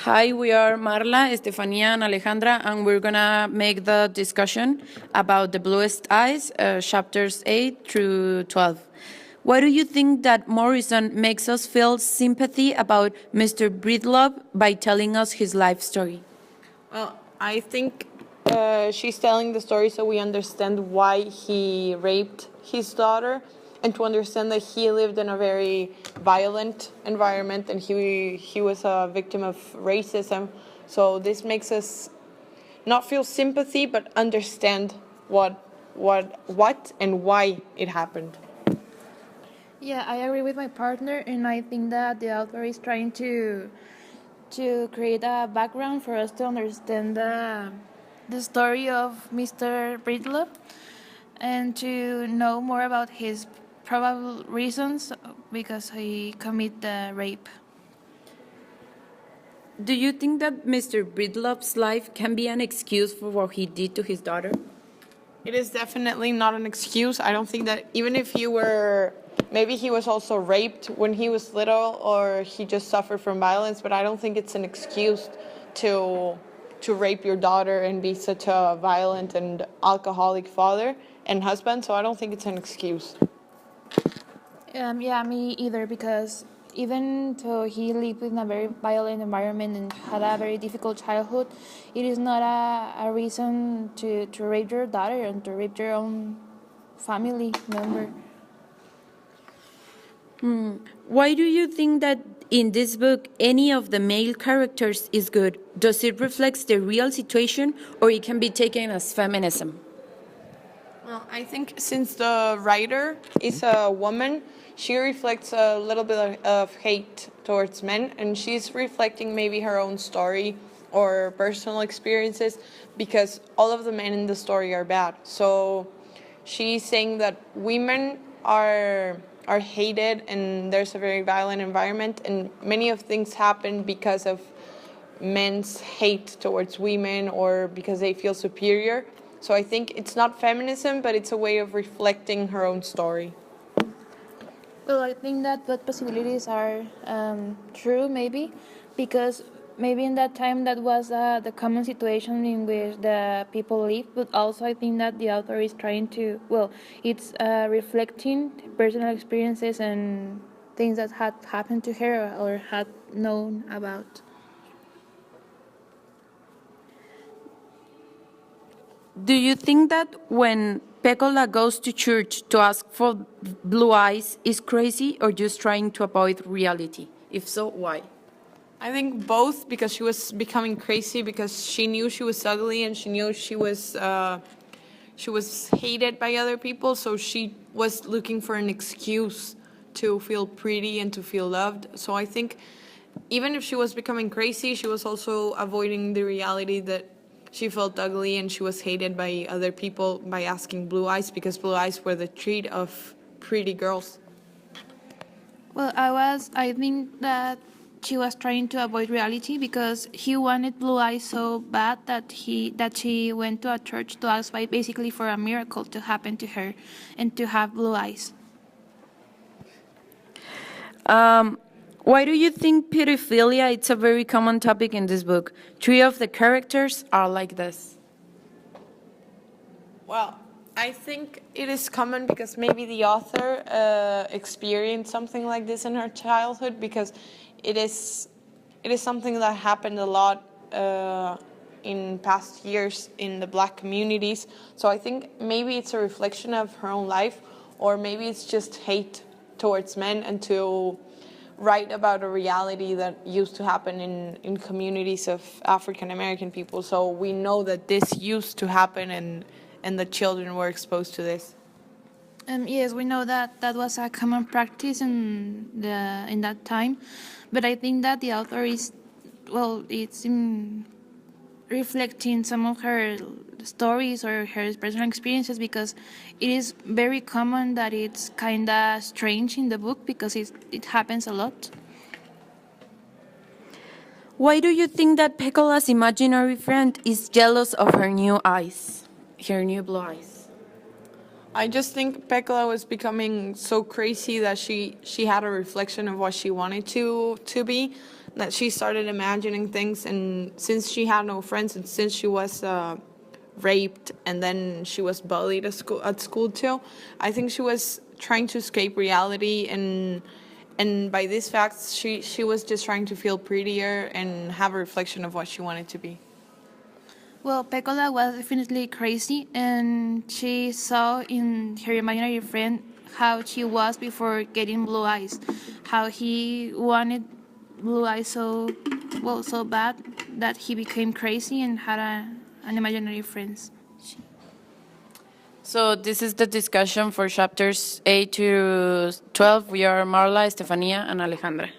Hi, we are Marla, Estefania, and Alejandra, and we're gonna make the discussion about the Bluest Eyes, chapters 8 through 12. Why do you think that Morrison makes us feel sympathy about Mr. Breedlove by telling us his life story? Well, I think she's telling the story so we understand why he raped his daughter and to understand that he lived in a very violent environment and he was a victim of racism. So this makes us not feel sympathy but understand what and why it happened. Yeah, I agree with my partner, and I think that the author is trying to create a background for us to understand the story of Mr. Bridlove and to know more about his probable reasons because he committed the rape. Do you think that Mr. Breedlove's life can be an excuse for what he did to his daughter? It is definitely not an excuse. I don't think that even if maybe he was also raped when he was little or he just suffered from violence, but I don't think it's an excuse to rape your daughter and be such a violent and alcoholic father and husband. So I don't think it's an excuse. Yeah, me either, because even though he lived in a very violent environment and had a very difficult childhood, it is not a reason to rape your daughter and to rape your own family member. Why do you think that in this book any of the male characters is good? Does it reflect the real situation or it can be taken as feminism? Well, I think since the writer is a woman, she reflects a little bit of hate towards men, and she's reflecting maybe her own story or personal experiences because all of the men in the story are bad. So she's saying that women are hated and there's a very violent environment and many of things happen because of men's hate towards women or because they feel superior. So I think it's not feminism, but it's a way of reflecting her own story. Well, I think that both possibilities are true, maybe, because maybe in that time that was the common situation in which the people lived, but also I think that the author is trying to, well, it's reflecting personal experiences and things that had happened to her or had known about. Do you think that when Pecola goes to church to ask for blue eyes is crazy or just trying to avoid reality? If so, why? I think both, because she was becoming crazy because she knew she was ugly and she knew she was hated by other people, so she was looking for an excuse to feel pretty and to feel loved. So I think even if she was becoming crazy, she was also avoiding the reality that she felt ugly and she was hated by other people by asking blue eyes because blue eyes were the treat of pretty girls. Well, I think that she was trying to avoid reality because he wanted blue eyes so bad that she went to a church to ask basically for a miracle to happen to her and to have blue eyes. Why do you think pedophilia it's a very common topic in this book? 3 of the characters are like this. Well, I think it is common because maybe the author experienced something like this in her childhood because it is something that happened a lot in past years in the Black communities. So I think maybe it's a reflection of her own life, or maybe it's just hate towards men and to write about a reality that used to happen in communities of African American people. So we know that this used to happen and the children were exposed to this. Yes, we know that that was a common practice in that time, but I think that the author is, well, it's reflecting some of her stories or her personal experiences because it is very common that it's kind of strange in the book because it happens a lot. Why do you think that Pecola's imaginary friend is jealous of her new eyes, her new blue eyes? I just think Pekla was becoming so crazy that she had a reflection of what she wanted to be, that she started imagining things, and since she had no friends and since she was raped and then she was bullied at school too, I think she was trying to escape reality, and by these facts she was just trying to feel prettier and have a reflection of what she wanted to be. Well, Pecola was definitely crazy, and she saw in her imaginary friend how she was before getting blue eyes, how he wanted blue eyes so bad that he became crazy and had an imaginary friend. So this is the discussion for chapters 8 to 12. We are Marla, Estefania, and Alejandra.